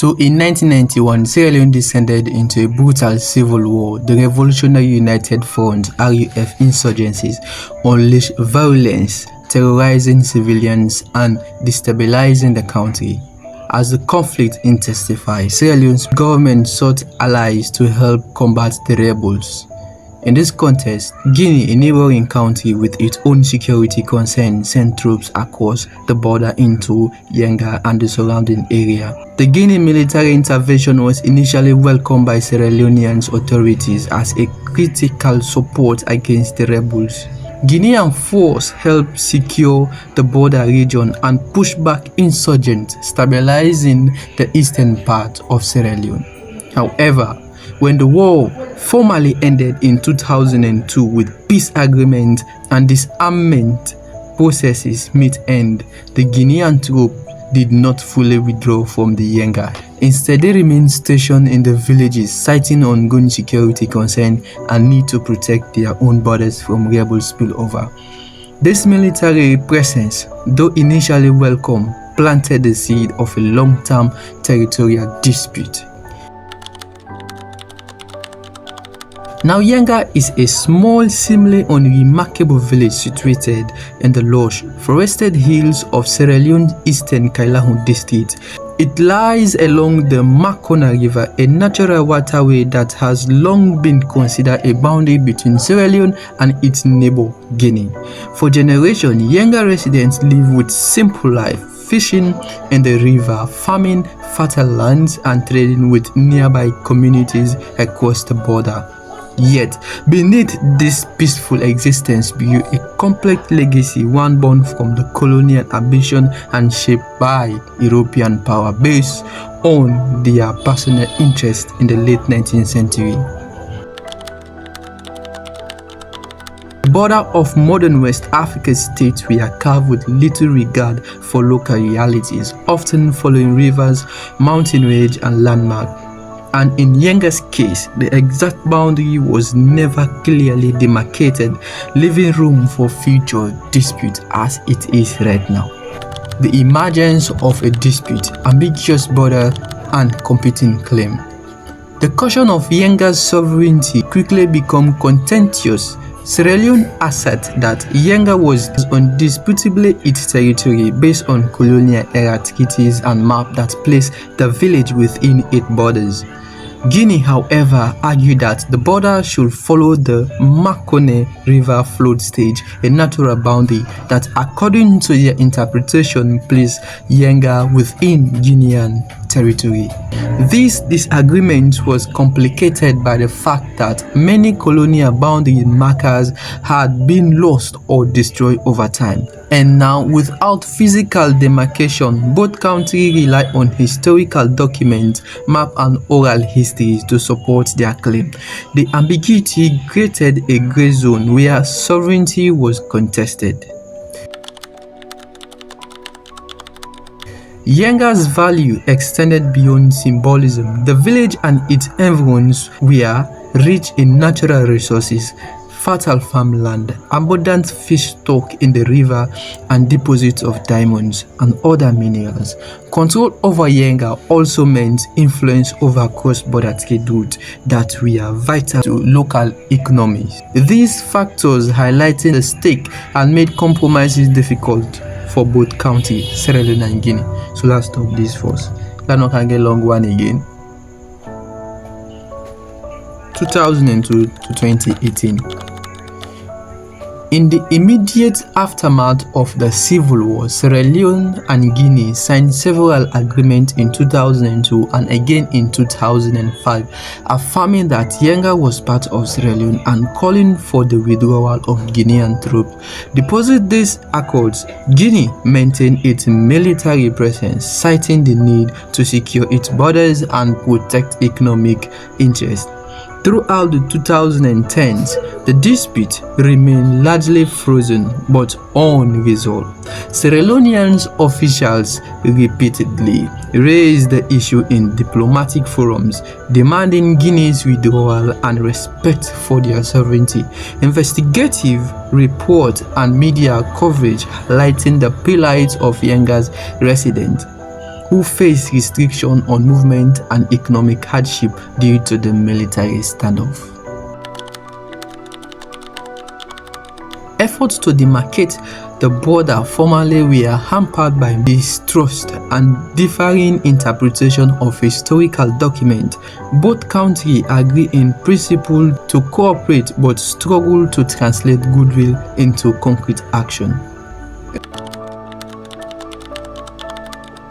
So in 1991, Sierra Leone descended into a brutal civil war. The Revolutionary United Front (RUF) insurgencies unleashed violence, terrorizing civilians and destabilizing the country. As the conflict intensified, Sierra Leone's government sought allies to help combat the rebels. In this context, Guinea, a neighboring country with its own security concerns, sent troops across the border into Yenga and the surrounding area. The Guinean military intervention was initially welcomed by Sierra Leonean authorities as a critical support against the rebels. Guinean forces helped secure the border region and push back insurgents, stabilizing the eastern part of Sierra Leone. However, when the war formally ended in 2002 with peace agreement and disarmament processes met end, the Guinean troops did not fully withdraw from the Yenga. Instead, they remained stationed in the villages, citing ongoing security concerns and need to protect their own borders from rebel spillover. This military presence, though initially welcome, planted the seed of a long-term territorial dispute. Now, Yenga is a small, seemingly unremarkable village situated in the lush, forested hills of Sierra Leone's eastern Kailahun district. It lies along the Makona River, a natural waterway that has long been considered a boundary between Sierra Leone and its neighbor, Guinea. For generations, Yenga residents live with simple life, fishing in the river, farming fertile lands, and trading with nearby communities across the border. Yet, beneath this peaceful existence built a complex legacy, one born from the colonial ambition and shaped by European power based on their personal interest in the late 19th century. The border of modern West African states were carved with little regard for local realities, often following rivers, mountain range, and landmarks. And in Yenga's case, the exact boundary was never clearly demarcated, leaving room for future dispute as it is right now. The emergence of a dispute, ambiguous border, and competing claim. The question of Yenga's sovereignty quickly became contentious. Sierra Leone asserts that Yenga was undisputably its territory based on colonial-era treaties and maps that placed the village within its borders. Guinea, however, argued that the border should follow the Makona River flood stage, a natural boundary that, according to their interpretation, placed Yenga within Guinean territory. This disagreement was complicated by the fact that many colonial boundary markers had been lost or destroyed over time. And now, without physical demarcation, both countries rely on historical documents, maps, and oral histories to support their claim. The ambiguity created a gray zone where sovereignty was contested. Yenga's value extended beyond symbolism. The village and its environs were rich in natural resources, fertile farmland, abundant fish stock in the river, and deposits of diamonds and other minerals. Control over Yenga also meant influence over cross-border trade routes that were vital to local economies. These factors highlighted the stake and made compromises difficult for both countries, Sierra Leone and Guinea. So let's stop this first. Let's not get long one again. 2002 to 2018. In the immediate aftermath of the Civil War, Sierra Leone and Guinea signed several agreements in 2002 and again in 2005, affirming that Yenga was part of Sierra Leone and calling for the withdrawal of Guinean troops. Deposit these accords, Guinea maintained its military presence, citing the need to secure its borders and protect economic interests. Throughout the 2010s, the dispute remained largely frozen but unresolved. Sierra Leonean officials repeatedly raised the issue in diplomatic forums, demanding Guinea's withdrawal and respect for their sovereignty. Investigative reports and media coverage highlighting the plight of Yenga's residents, who face restriction on movement and economic hardship due to the military standoff. Efforts to demarcate the border formerly were hampered by distrust and differing interpretation of historical documents. Both countries agree in principle to cooperate but struggle to translate goodwill into concrete action.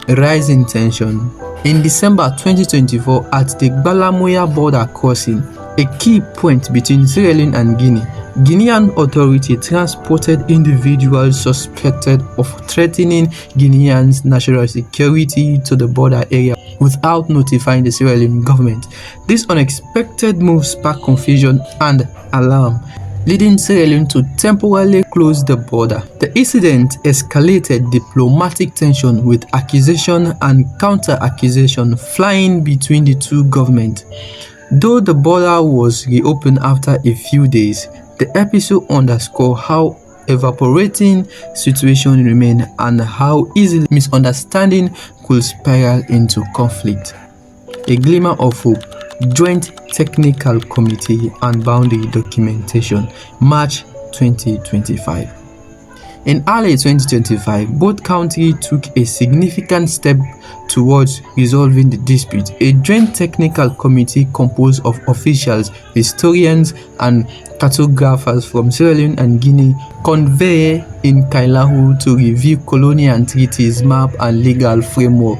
Rising tension. In December 2024, at the Balamoya border crossing, a key point between Sierra Leone and Guinea, Guinean authorities transported individuals suspected of threatening Guineans' national security to the border area without notifying the Sierra Leone government. This unexpected move sparked confusion and alarm, leading Sierra Leone to temporarily close the border. The incident escalated diplomatic tension, with accusation and counter-accusation flying between the two governments. Though the border was reopened after a few days, the episode underscored how evaporating situation remained and how easily misunderstanding could spiral into conflict. A glimmer of hope. Joint Technical Committee and Boundary Documentation, March 2025. In early 2025, both countries took a significant step towards resolving the dispute. A joint technical committee composed of officials, historians, and cartographers from Sierra Leone and Guinea convened in Kailahu to review colonial treaties, map, and legal framework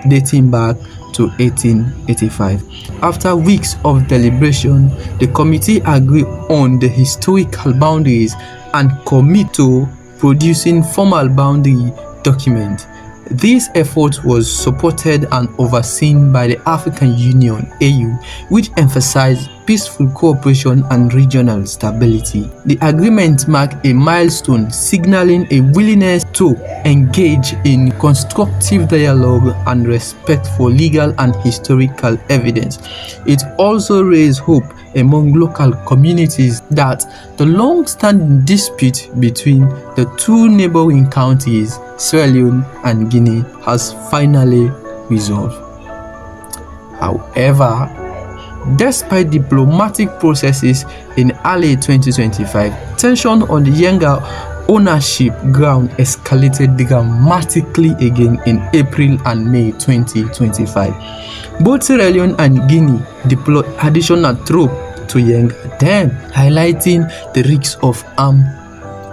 dating back to 1885. After weeks of deliberation, the committee agreed on the historical boundaries and committed to producing formal boundary documents. This effort was supported and overseen by the African Union (AU), which emphasized peaceful cooperation and regional stability. The agreement marked a milestone, signaling a willingness to engage in constructive dialogue and respect for legal and historical evidence. It also raised hope among local communities that the long-standing dispute between the two neighboring counties, Sierra Leone and Guinea, has finally resolved. However, despite diplomatic processes in early 2025, tension on the Yenga ownership ground escalated dramatically again in April and May 2025. Both Sierra Leone and Guinea deployed additional troops to Yenga, then highlighting the risks of armed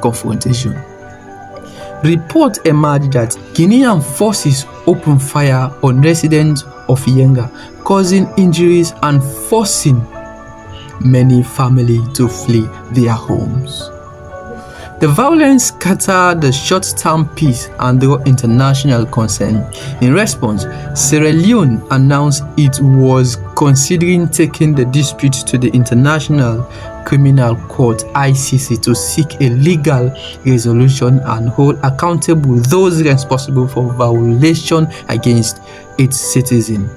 confrontation. Reports emerged that Guinean forces opened fire on residents of Yenga, causing injuries and forcing many families to flee their homes. The violence scattered the short-term peace and drew international concern. In response, Sierra Leone announced it was considering taking the dispute to the International Criminal Court (ICC) to seek a legal resolution and hold accountable those responsible for violation against its citizens.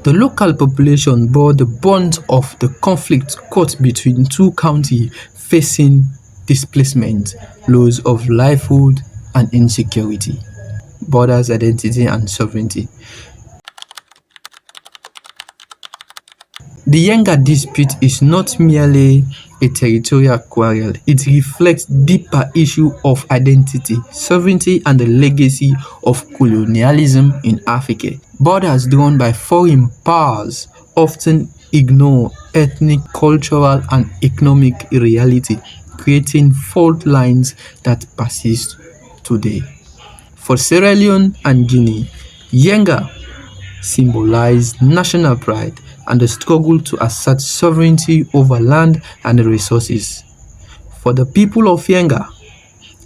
The local population bore the brunt of the conflict caught between two counties, facing displacement, loss of livelihood, and insecurity. Borders, identity, and sovereignty. The Yenga dispute is not merely a territorial quarrel. It reflects deeper issues of identity, sovereignty, and the legacy of colonialism in Africa. Borders drawn by foreign powers often ignore ethnic, cultural, and economic reality, creating fault lines that persist today. For Sierra Leone and Guinea, Yenga symbolized national pride and the struggle to assert sovereignty over land and resources. For the people of Yenga,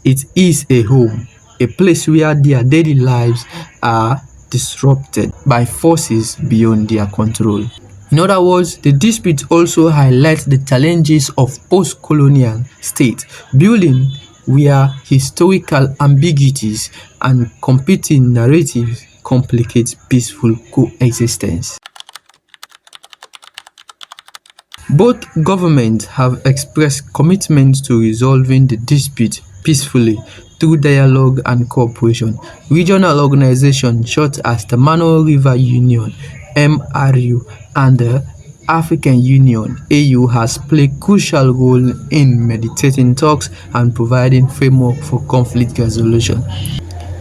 it is a home, a place where their daily lives are disrupted by forces beyond their control. In other words, the dispute also highlights the challenges of post-colonial state building, where historical ambiguities and competing narratives complicate peaceful coexistence. Both governments have expressed commitment to resolving the dispute peacefully, through dialogue and cooperation. Regional organizations such as the Mano River Union (MRU) and the African Union (AU) has played crucial role in mediating talks and providing framework for conflict resolution.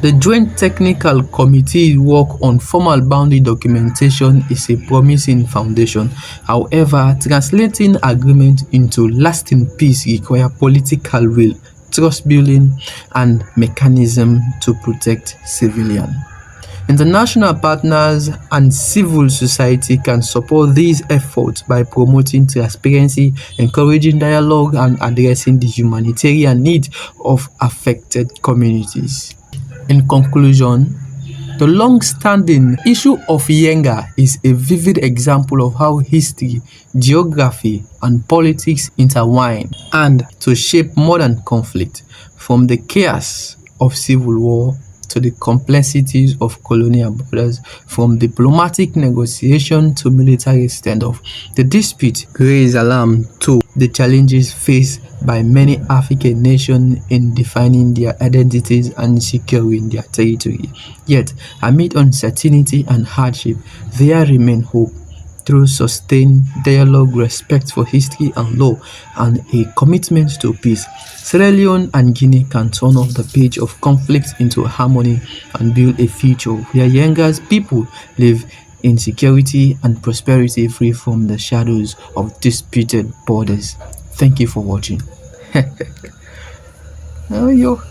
The Joint Technical Committee's work on formal boundary documentation is a promising foundation. However, translating agreement into lasting peace requires political will, trust building, and mechanisms to protect civilians. International partners and civil society can support these efforts by promoting transparency, encouraging dialogue, and addressing the humanitarian needs of affected communities. In conclusion, the long-standing issue of Yenga is a vivid example of how history, geography, and politics intertwine and to shape modern conflict, from the chaos of civil war to the complexities of colonial borders, from diplomatic negotiation to military standoff. The dispute raised alarm to the challenges faced by many African nations in defining their identities and securing their territory. Yet, amid uncertainty and hardship, there remains hope. Through sustained dialogue, respect for history and law, and a commitment to peace, Sierra Leone and Guinea can turn off the page of conflict into harmony and build a future where Yenga's people live in security and prosperity, free from the shadows of disputed borders. Thank you for watching. Oh, yo.